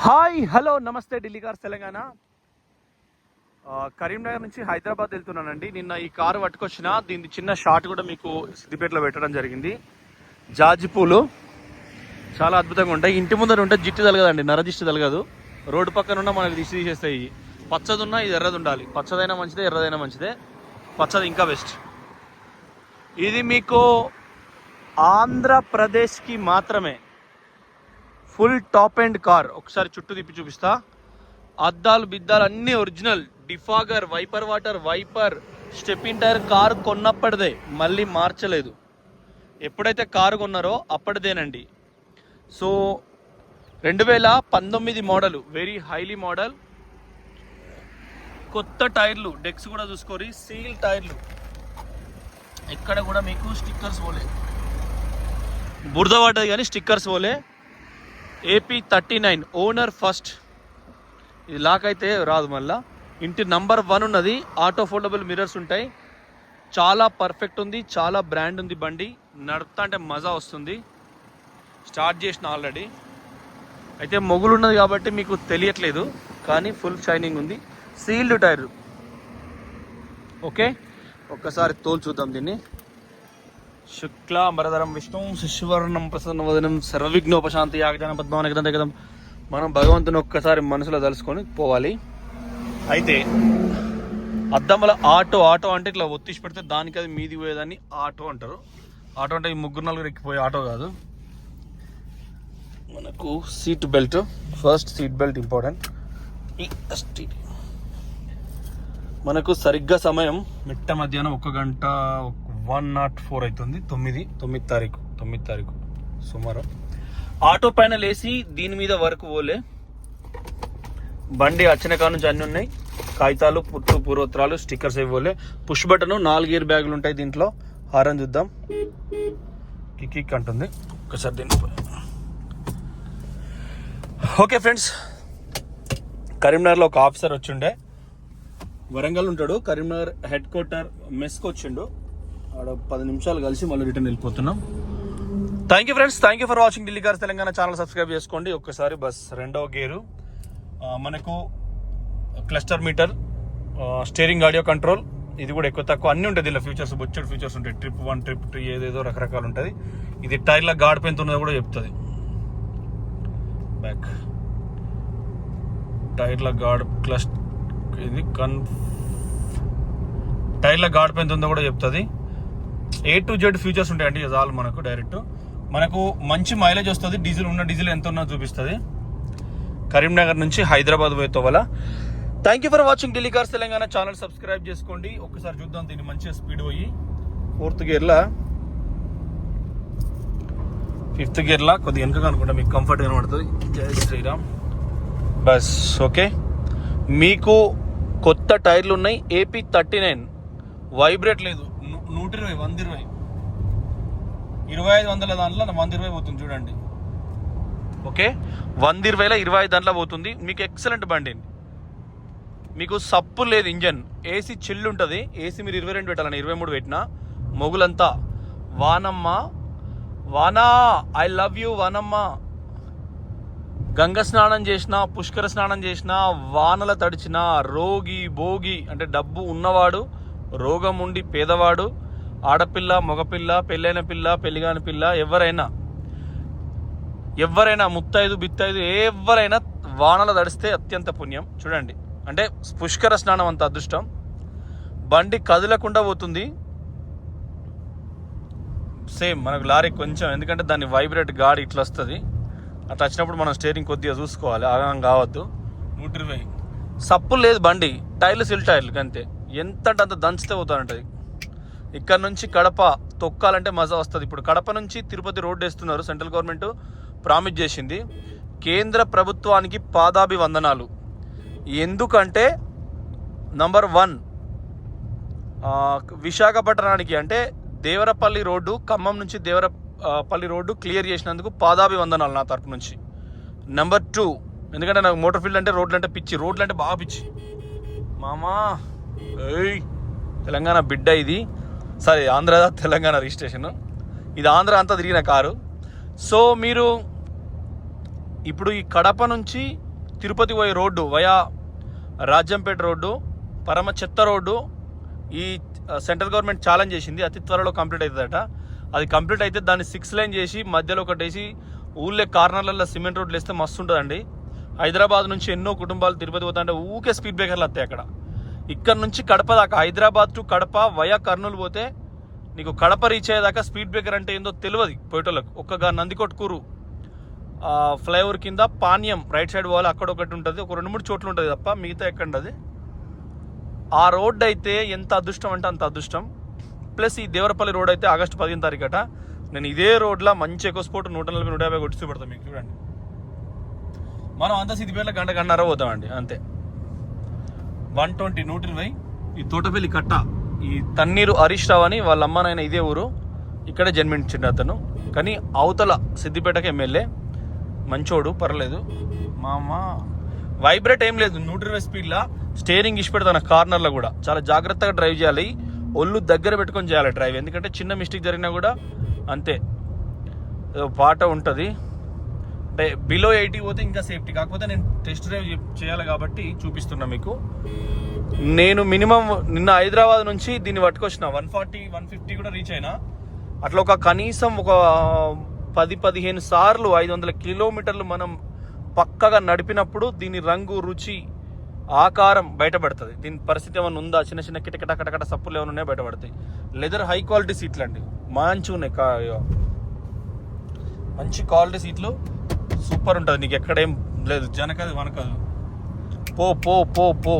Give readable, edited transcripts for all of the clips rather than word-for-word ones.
Hi hello నమస్తే Delhi cars Telangana. Karimnagar నుంచి హైదరాబాద్ వెళ్తున్నానండి. నిన్న ఈ కారు పట్టుకొచ్చిన దీని చిన్న షాట్ కూడా మీకు సిద్దిపేటలో పెట్టడం జరిగింది. జాజి పూలు చాలా అద్భుతంగా ఉంటాయి. ఇంటి ముందర ఉంటే జిట్టు తలగదండి, నరజిట్టు తలగదు. రోడ్డు పక్కన ఉన్న మనకి తీసేస్తాయి. పచ్చది ఉన్నా ఇది ఎర్రది ఉండాలి. పచ్చదైనా మంచిదే, ఎర్రదైనా మంచిదే. పచ్చది ఇంకా బెస్ట్. ఇది మీకు ఆంధ్రప్రదేశ్కి మాత్రమే ఫుల్ టాప్ అండ్ కార్. ఒకసారి చుట్టూ తిప్పి చూపిస్తా. అద్దాలు బిద్దాలు అన్నీ original. Defogger, wiper water, wiper, stepney tyre car కొన్నప్పటిదే, మళ్ళీ మార్చలేదు. ఎప్పుడైతే కారు కొన్నారో అప్పటిదేనండి. So 2019 model, very highly model. కొత్త టైర్లు, డెక్స్ కూడా చూసుకోరి, సీల్ టైర్లు. ఎక్కడ కూడా మీకు స్టిక్కర్స్ పోలే, బురద పడ్డది కానీ స్టిక్కర్స్ పోలే. AP 39 owner first. ఇది లాక్ అయితే రాదు. మళ్ళా ఇంటి నంబర్ 1 ఉన్నది. ఆటో ఫోల్డబుల్ మిర్రర్స్ ఉంటాయి. చాలా పర్ఫెక్ట్ ఉంది, చాలా బ్రాండ్ ఉంది బండి. నడుపుతా అంటే మజా వస్తుంది. స్టార్ట్ చేసిన ఆల్రెడీ. అయితే మొగులు ఉన్నది కాబట్టి మీకు తెలియట్లేదు, కానీ ఫుల్ షైనింగ్ ఉంది. Sealed tyre. ఓకే, ఒక్కసారి తోలు చూద్దాం దీన్ని. శుక్లాంబరధరం విష్ణు శిశువర్ణం ప్రసన్నవదనం సర్వవిఘ్నోపశాంతి యాగజన పద్మానగదం. మనం భగవంతుని ఒక్కసారి మనసులో తలుసుకొని పోవాలి. అయితే అద్దమ్మల ఆటో అంటే ఇట్లా ఒత్తిసి పెడితే దానికి అది మీది పోయేదాన్ని ఆటో అంటారు. ఆటో అంటే ఈ 3-4 ఎక్కిపోయే ఆటో కాదు. మనకు seat belt, first seat belt important. మనకు సరిగ్గా సమయం మిట్ట మధ్యాహ్నం 1 గంట 104 అవుతుంది. 9 తారీఖు సుమారు. ఆటో పైన లేసి దీని మీద వరకు పోలే. బండి వచ్చిన కాడ నుంచి అన్నీ ఉన్నాయి. కాగితాలు, పూర్వత్రాలు, స్టిక్కర్స్ ఇవ్వలే. పుష్ బటన్, 4 ఎయిర్ బ్యాగులు ఉంటాయి దీంట్లో. హారన్ చూద్దాం. కిక్ అంటుంది. ఒకసారి దీన్ని. ఓకే ఫ్రెండ్స్, కరీంనగర్లో ఒక ఆఫీసర్ వచ్చిండే. వరంగల్ ఉంటాడు. కరీంనగర్ హెడ్ క్వార్టర్ మెస్కి వచ్చిండు. ఆడ 10 నిమిషాలు కలిసి మళ్ళీ రిటర్న్ వెళ్ళిపోతున్నాం. Thank you friends, thank you for watching Delhi cars Telangana. Channel subscribe చేసుకోండి. ఒక్కసారి బస్ 2వ గేరు, మనకు cluster meter, steering, audio control. ఇది కూడా ఎక్కువ తక్కువ అన్నీ ఉంటుంది. ఇలా ఫీచర్స్, బొచ్చడు ఫీచర్స్ ఉంటాయి. ట్రిప్ 1, ట్రిప్ 2 ఏదేదో రకరకాలు ఉంటుంది. ఇది టైర్ల గాడ్ పెంత ఉన్నది కూడా చెప్తుంది. బ్యాక్ టైర్ల గాడ్ ఇది టైర్ల గాడ్ పెంత ఉందో కూడా చెప్తుంది. A to Z ఫీచర్స్ ఉంటాయండి. చాలు మనకు డైరెక్ట్. మనకు మంచి మైలేజ్ వస్తుంది. డీజిల్ ఎంత ఉన్నా చూపిస్తుంది. కరీంనగర్ నుంచి హైదరాబాద్ పోయే తోవల. Thank you for watching Delhi cars Telangana. Channel subscribe చేసుకోండి. ఒక్కసారి చూద్దాం దీన్ని. మంచిగా స్పీడ్ పోయి 4th గేర్లా, 5th గేర్లా కొద్దిగా వెనక అనుకుంటా మీకు కంఫర్ట్ కనబడుతుంది. జై శ్రీరామ్. Bus okay. మీకు కొత్త టైర్లు ఉన్నాయి. AP 39 వైబ్రేట్ లేదు. 120, 120, 2500 దాంట్లో 120 పోతుంది చూడండి. ఓకే, 120లో 25 దాంట్లో పోతుంది. మీకు ఎక్సలెంట్ బండి. మీకు సప్పు లేదు. ఇంజన్, AC చిల్లు ఉంటుంది. AC మీరు 22 పెట్టాలని 23 పెట్టినా మొగులంతా వానమ్మ వానా, ఐ లవ్ యూ వానమ్మ. గంగ స్నానం చేసిన, పుష్కర స్నానం చేసిన, వానల తడిచిన, రోగి భోగి అంటే డబ్బు ఉన్నవాడు, రోగం ఉండి పేదవాడు, ఆడపిల్ల, మగపిల్ల, పెళ్ళైన పిల్ల, పెళ్లిగాని పిల్ల, ఎవరైనా ముత్తైదు, బిత్తైదు, ఎవరైనా వానల తడిస్తే అత్యంత పుణ్యం. చూడండి, అంటే పుష్కర స్నానం అంత అదృష్టం. బండి కదలకుండా పోతుంది. సేమ్ మనకు లారీ కొంచెం, ఎందుకంటే దాన్ని వైబ్రేట్ గాడి ఇట్లా వస్తుంది. అట్లా వచ్చినప్పుడు మనం స్టీరింగ్ కొద్దిగా చూసుకోవాలి, ఆగం కావద్దు. 120 సప్పు లేదు బండి. టైర్లు సిల్ టైర్లు అంతే. ఎంత అంత దంచితే పోతానంటది. ఇక్కడ నుంచి కడప తొక్కాలంటే మజా వస్తుంది. ఇప్పుడు కడప నుంచి తిరుపతి రోడ్డు వేస్తున్నారు. సెంట్రల్ గవర్నమెంట్ ప్రామిస్ చేసింది. కేంద్ర ప్రభుత్వానికి పాదాభివందనాలు. ఎందుకంటే నంబర్ 1 విశాఖపట్నానికి అంటే దేవరపల్లి రోడ్డు, ఖమ్మం నుంచి దేవరపల్లి రోడ్డు క్లియర్ చేసినందుకు పాదాభివందనాలు నా తరపు నుంచి. నెంబర్ 2, ఎందుకంటే నాకు మోటార్ ఫీల్డ్ అంటే రోడ్లు అంటే పిచ్చి. రోడ్లు అంటే బాగా పిచ్చి మామా. తెలంగాణ బిడ్డ ఇది. సరే, ఆంధ్ర తెలంగాణ రిజిస్ట్రేషన్. ఇది ఆంధ్ర అంతా తిరిగిన కారు. సో మీరు ఇప్పుడు ఈ కడప నుంచి తిరుపతి పోయే రోడ్డు వయా రాజంపేట రోడ్డు, పరమ చెత్త రోడ్డు ఈ సెంట్రల్ గవర్నమెంట్ ఛాలెంజ్ చేసింది, అతి త్వరలో కంప్లీట్ అవుతుందట. అది కంప్లీట్ అయితే దాన్ని 6 లైన్ చేసి మధ్యలో ఒకటి వేసి ఊళ్ళో కార్నర్లలో సిమెంట్ రోడ్లు వేస్తే మస్తు ఉంటుందండి. హైదరాబాద్ నుంచి ఎన్నో కుటుంబాలు తిరుపతి పోతాయంటే ఊకే స్పీడ్ బ్రేకర్లు వస్తాయి అక్కడ. ఇక్కడ నుంచి కడప దాకా, హైదరాబాద్ టు కడప వయా కర్నూలు పోతే నీకు కడప రీచ్ అయ్యేదాకా స్పీడ్ బ్రేకర్ అంటే ఏందో తెలియదు పోయేటోళ్ళకు. ఒక్కగా నందికొట్కూరు ఫ్లైఓవర్ కింద పాణ్యం రైట్ సైడ్ పోవాలి, అక్కడ ఒకటి ఉంటుంది, ఒక 2-3 చోట్ల ఉంటుంది తప్ప మిగతా ఎక్కడది. ఆ రోడ్ అయితే ఎంత అదృష్టం అంటే అంత అదృష్టం. ప్లస్ ఈ దేవరపల్లి రోడ్ అయితే ఆగస్టు 15 తారీఖట. నేను ఇదే రోడ్లో మంచి ఎక్కువ స్పోర్ట్ 140-150 కొట్టి చూపెడతాను మీకు. చూడండి, మనం అంతా సిద్దిపేటలో గంటన్నర పోతామండి అంతే. 120 120. ఈ తోటపల్లి కట్ట, ఈ తన్నీరు హరీష్ రావు అని వాళ్ళ అమ్మ నాయన ఇదే ఊరు, ఇక్కడే జన్మించిండు అతను. కానీ అవతల సిద్దిపేటకి ఎమ్మెల్యే, మంచోడు, పర్లేదు. మా అమ్మ వైబ్రేట్ ఏం లేదు, 120 స్పీడ్లా స్టీరింగ్ ఇచ్చి పెడతాను. కార్నర్లో కూడా చాలా జాగ్రత్తగా డ్రైవ్ చేయాలి, ఒళ్ళు దగ్గర పెట్టుకొని చేయాలి డ్రైవ్, ఎందుకంటే చిన్న మిస్టేక్ జరిగినా కూడా అంతే పాట ఉంటుంది. అంటే బిలో 80 పోతే ఇంకా సేఫ్టీ. కాకపోతే నేను టెస్ట్ డ్రైవ్ చేయాలి కాబట్టి చూపిస్తున్నా మీకు. నేను మినిమం నిన్న హైదరాబాద్ నుంచి దీన్ని పట్టుకొచ్చిన 140-150 కూడా రీచ్ అయినా. అట్లా ఒక కనీసం ఒక 10-15 సార్లు 500 కిలోమీటర్లు మనం పక్కగా నడిపినప్పుడు దీని రంగు, రుచి, ఆకారం బయటపడుతుంది. దీని పరిస్థితి ఏమైనా ఉందా, చిన్న చిన్న కిటకట సప్పులు ఏమైనా ఉన్నాయో బయటపడతాయి. లెదర్ హై క్వాలిటీ సీట్లు అండి, మంచిగా ఉన్నాయి, మంచి క్వాలిటీ సీట్లు, సూపర్ ఉంటుంది. నీకు ఎక్కడేం లేదు, జనకదు వనకదు. పో పో పో పో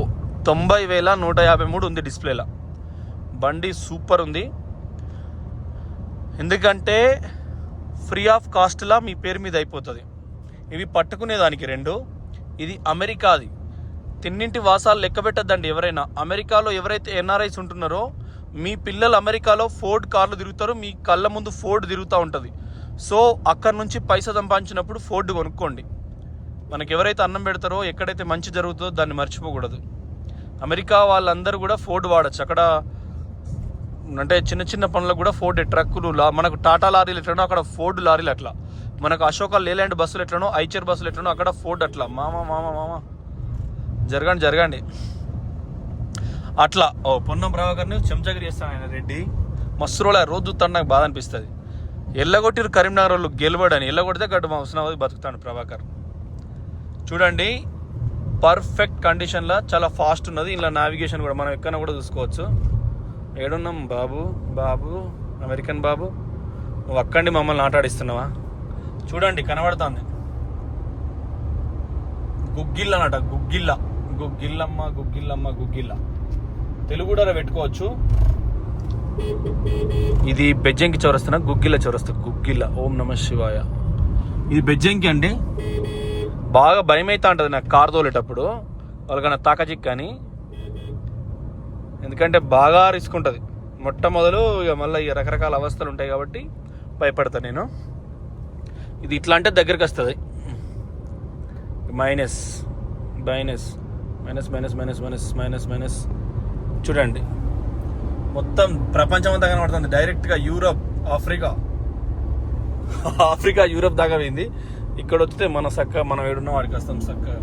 90,153 ఉంది డిస్ప్లేలో. బండి సూపర్ ఉంది, ఎందుకంటే ఫ్రీ ఆఫ్ కాస్ట్లా మీ పేరు మీద అయిపోతుంది. ఇవి పట్టుకునేదానికి 2. ఇది అమెరికాది. తిన్నింటి వాసాలు లెక్క పెట్టద్దండి ఎవరైనా. అమెరికాలో ఎవరైతే ఎన్ఆర్ఐస్ ఉంటున్నారో మీ పిల్లలు అమెరికాలో ఫోర్డ్ కార్లు తిరుగుతారు, మీ కళ్ళ ముందు ఫోర్డ్ తిరుగుతూ ఉంటుంది. సో అక్కడ నుంచి పైసా సంపాదించినప్పుడు ఫోర్డ్ కొనుక్కోండి. మనకి ఎవరైతే అన్నం పెడతారో, ఎక్కడైతే మంచి జరుగుతుందో దాన్ని మర్చిపోకూడదు. అమెరికా వాళ్ళందరూ కూడా ఫోర్డ్ వాడచ్చు. అక్కడ అంటే చిన్న చిన్న పనులకు కూడా ఫోర్డ్, ట్రక్కులు, మనకు టాటా లారీలు ఎట్లనో అక్కడ ఫోర్డ్ లారీలు అట్లా, మనకు అశోక లేలాండ్ బస్సులు ఎట్లనో, ఐచర్ బస్సులు ఎట్లనో అక్కడ ఫోర్డ్ అట్లా. మామ జరగండి అట్లా. పొన్నం ప్రభాకర్ని చెంచగిరి చేస్తాను ఆయన రెడ్డి, మస్తు రోల్. రోజు చూస్తాను, నాకు బాధ అనిపిస్తుంది. ఎల్లగొట్టిరు కరీంనగర్ వాళ్ళు గెలవడని, ఎల్లగొడితే గడ్డు హుస్నాబాద్ బతుకుతాడు ప్రభాకర్. చూడండి, పర్ఫెక్ట్ కండిషన్లో చాలా ఫాస్ట్ ఉన్నది. ఇలా నావిగేషన్ కూడా మనం ఎక్కడ కూడా చూసుకోవచ్చు. ఏడున్నాం బాబు అమెరికన్ బాబు, నువ్వు అక్కండి మమ్మల్ని ఆటాడిస్తున్నావా? చూడండి కనబడుతుంది గుగ్గిల్ అన్నట, గుగ్గిల్ల తెలుగు కూడా పెట్టుకోవచ్చు. ఇది బెజ్జంకి చౌరస్తున్నా, గుగ్గిల్ల చౌరస్తా, గుగ్గిల్ల. ఓం నమ శివాయ. ఇది బెజ్జంకి అండి. బాగా భయం అవుతా ఉంటుంది నాకు కారు తోలేటప్పుడు, వాళ్ళకన్నా తాకచిక్ అని, ఎందుకంటే బాగా రిస్క్ ఉంటుంది. మొట్టమొదలు ఇక మళ్ళీ ఇక రకరకాల అవస్థలు ఉంటాయి కాబట్టి భయపడతాను నేను. ఇది ఇట్లా అంటే దగ్గరికి వస్తుంది. మైనస్ చూడండి, మొత్తం ప్రపంచం అంతా కనబడుతుంది. డైరెక్ట్గా యూరప్, ఆఫ్రికా యూరప్ దాకా పోయింది. ఇక్కడ వస్తే మనం ఏడున్న వాడికి వస్తాం చక్కగా.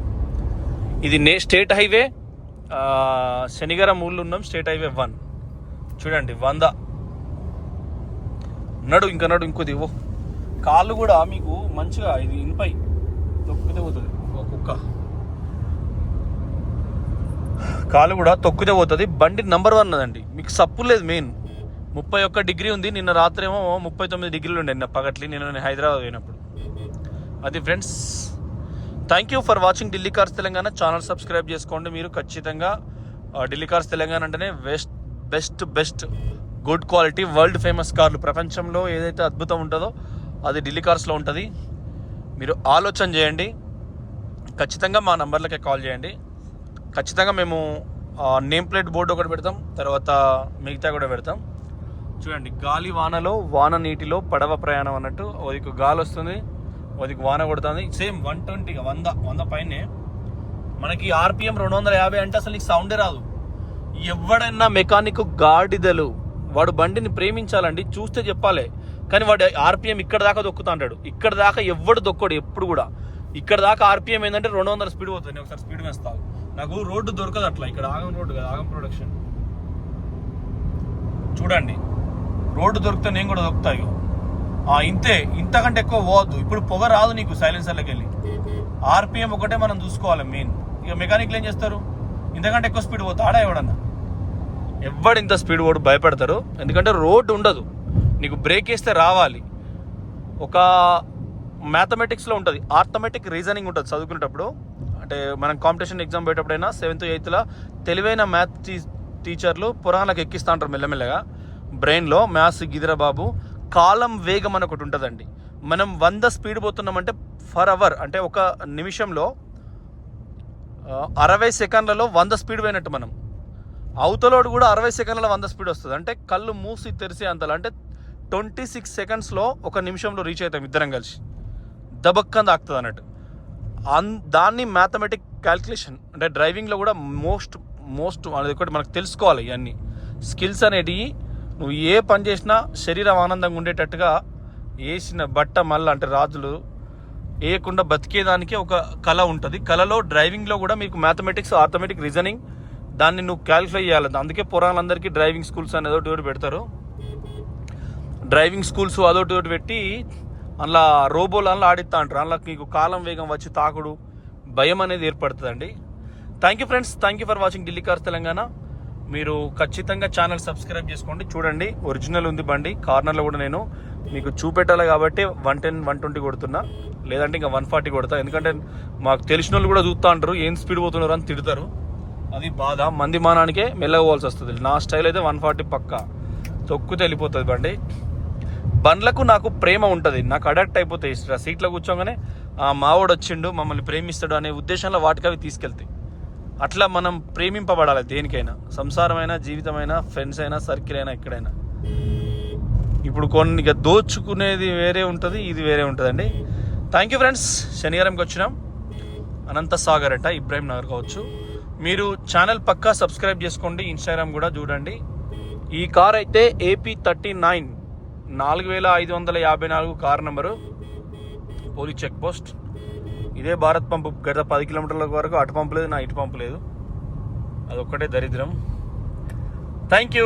ఇది స్టేట్ హైవే, శనిగరం ఊళ్ళో ఉన్నాం. స్టేట్ హైవే 1 చూడండి, 100. నడు ఇంకోది. కాళ్ళు కూడా మీకు మంచిగా, ఇది ఇనుపై తొక్కితే పోతుంది. కుక్క కాలు కూడా తొక్కితే పోతుంది. బండి నంబర్ 1 ఉన్నదండి, మీకు సప్పు లేదు. మెయిన్ 31 డిగ్రీ ఉంది. నిన్న రాత్రి ఏమో 39 డిగ్రీలు ఉండే, నిన్న పగట్లి, నేను హైదరాబాద్ పోయినప్పుడు. అది friends, thank you for watching Delhi cars Telangana. Channel subscribe చేసుకోండి మీరు ఖచ్చితంగా. ఢిల్లీ కార్స్ తెలంగాణ అంటేనే best good quality world famous కార్లు. ప్రపంచంలో ఏదైతే అద్భుతం ఉంటుందో అది ఢిల్లీ కార్స్లో ఉంటుంది. మీరు ఆలోచన చేయండి, ఖచ్చితంగా మా నంబర్లకే కాల్ చేయండి. ఖచ్చితంగా మేము నేమ్ ప్లేట్ బోర్డు ఒకటి పెడతాం, తర్వాత మిగతా కూడా పెడతాం. చూడండి, గాలి వానలో, వాన నీటిలో పడవ ప్రయాణం అన్నట్టు. ఓదికు గాలి వస్తుంది, ఓదికు వాన కొడుతుంది. సేమ్ 120, 100 పైనే. మనకి ఆర్పిఎం 250 అంటే అసలు నీకు సౌండే రాదు. ఎవడైనా మెకానిక్ గాడిదలు, వాడు బండిని ప్రేమించాలండి, చూస్తే చెప్పాలి. కానీ వాడు ఆర్పిఎం ఇక్కడ దాకా దొక్కుతా అంటాడు. ఇక్కడ దాకా ఎవడు దొక్కడు ఎప్పుడు కూడా. ఇక్కడ దాకా ఆర్పిఎం ఏంటంటే 200 స్పీడ్ పోతుంది. నేను ఒకసారి స్పీడ్ వేస్తాను. నాకు రోడ్డు దొరకదు అట్లా. ఇక్కడ ఆగం రోడ్డు కదా, ఆగం ప్రొడక్షన్. చూడండి, రోడ్డు దొరికితే నేను కూడా దొరుకుతాయి. ఇంతే, ఇంతకంటే ఎక్కువ పోవద్దు. ఇప్పుడు పొగ రాదు నీకు సైలెన్సర్లోకి వెళ్ళి. ఆర్పిఎం ఒకటే మనం చూసుకోవాలి మెయిన్. ఇక మెకానిక్లు ఏం చేస్తారు, ఇంతకంటే ఎక్కువ స్పీడ్ పోతాడా ఎవడన్నా? ఎవడు ఇంత స్పీడ్ పోడు భయపడతారు. ఎందుకంటే రోడ్డు ఉండదు, నీకు బ్రేక్ వేస్తే రావాలి. ఒక మ్యాథమెటిక్స్లో ఉంటుంది, ఆర్థమెటిక్ రీజనింగ్ ఉంటుంది చదువుకునేటప్పుడు. అంటే మనం కాంపిటీషన్ ఎగ్జామ్ పోయేటప్పుడైనా 7th 8th తెలివైన మ్యాథ్ టీచర్లు పురాణాలకు ఎక్కిస్తూ ఉంటారు మెల్లమెల్లగా బ్రెయిన్లో. మ్యాథ్స్ గిదిరా బాబు, కాలం వేగం అని ఒకటి ఉంటుందండి. మనం 100 స్పీడ్ పోతున్నామంటే ఫర్ అవర్, అంటే ఒక నిమిషంలో 60 సెకండ్లలో 100 స్పీడ్ పోయినట్టు. మనం అవతలోడు కూడా 60 సెకండ్లలో 100 స్పీడ్ వస్తుంది. అంటే కళ్ళు మూసి తెరిసే అంతలో, అంటే 26 సెకండ్స్లో ఒక నిమిషంలో రీచ్ అవుతాం ఇద్దరం కలిసి. దబక్కని తాకుతుంది అన్నట్టు. దాన్ని మ్యాథమెటిక్ క్యాల్కులేషన్. అంటే డ్రైవింగ్లో కూడా మోస్ట్ అనేది ఒకటి మనకు తెలుసుకోవాలి. ఇవన్నీ స్కిల్స్ అనేటివి. నువ్వు ఏ పని చేసినా శరీరం ఆనందంగా ఉండేటట్టుగా వేసిన బట్ట మళ్ళీ, అంటే రాజులు వేయకుండా బతికేదానికి ఒక కళ ఉంటుంది. కళలో డ్రైవింగ్లో కూడా మీకు మ్యాథమెటిక్స్, ఆర్థమెటిక్ రీజనింగ్, దాన్ని నువ్వు క్యాలిఫై చేయాలి. అందుకే పురాణాలందరికీ డ్రైవింగ్ స్కూల్స్ అనేది ఒకటి పెడతారు. డ్రైవింగ్ స్కూల్స్ అదొకటి పెట్టి అందులో రోబోలు అందులో ఆడిస్తూ అంటారు. అందులో మీకు కాలం వేగం వచ్చి తాకుడు, భయం అనేది ఏర్పడుతుందండి. Thank you friends, thank you for watching Delhi cars Telangana. మీరు ఖచ్చితంగా ఛానల్ సబ్స్క్రైబ్ చేసుకోండి. చూడండి, ఒరిజినల్ ఉంది బండి. కార్నర్లో కూడా నేను మీకు చూపెట్టాలి కాబట్టి 110 120 కొడుతున్నా, లేదంటే ఇంకా 140 కొడతా. ఎందుకంటే మాకు తెలిసిన వాళ్ళు కూడా చూస్తూ అంటారు ఏం స్పీడ్ పోతున్నారు అని తిడతారు. అది బాధ. మంది మానానికే మెల్లగా పోవాల్సి వస్తుంది. నా స్టైల్ అయితే 140 పక్కా తొక్కుతే వెళ్ళిపోతుంది బండి. బండ్లకు నాకు ప్రేమ ఉంటుంది, నాకు అడాక్ట్ అయిపోతాయి. సీట్లో కూర్చోగానే మావాడు వచ్చిండు మమ్మల్ని ప్రేమిస్తాడు అనే ఉద్దేశంలో వాటికి అవి తీసుకెళ్తాయి. అట్లా మనం ప్రేమింపబడాలి దేనికైనా, సంసారమైనా, జీవితమైనా, ఫ్రెండ్స్ అయినా, సర్కిల్ అయినా, ఎక్కడైనా. ఇప్పుడు కొన్ని ఇక దోచుకునేది వేరే ఉంటుంది, ఇది వేరే ఉంటుందండి. Thank you friends. శనివారంకి వచ్చినాం. అనంత సాగర్ అట, ఇబ్రాహిం నగర్ కావచ్చు. మీరు ఛానల్ పక్కా సబ్స్క్రైబ్ చేసుకోండి, ఇన్స్టాగ్రామ్ కూడా చూడండి. ఈ కార్ అయితే AP39 4554 car number, police check post. ఇదే భారత్ పంపు. గత 10 కిలోమీటర్ల వరకు అటు పంపు లేదు, నా ఇటు పంపు లేదు. అదొక్కటే దరిద్రం. Thank you.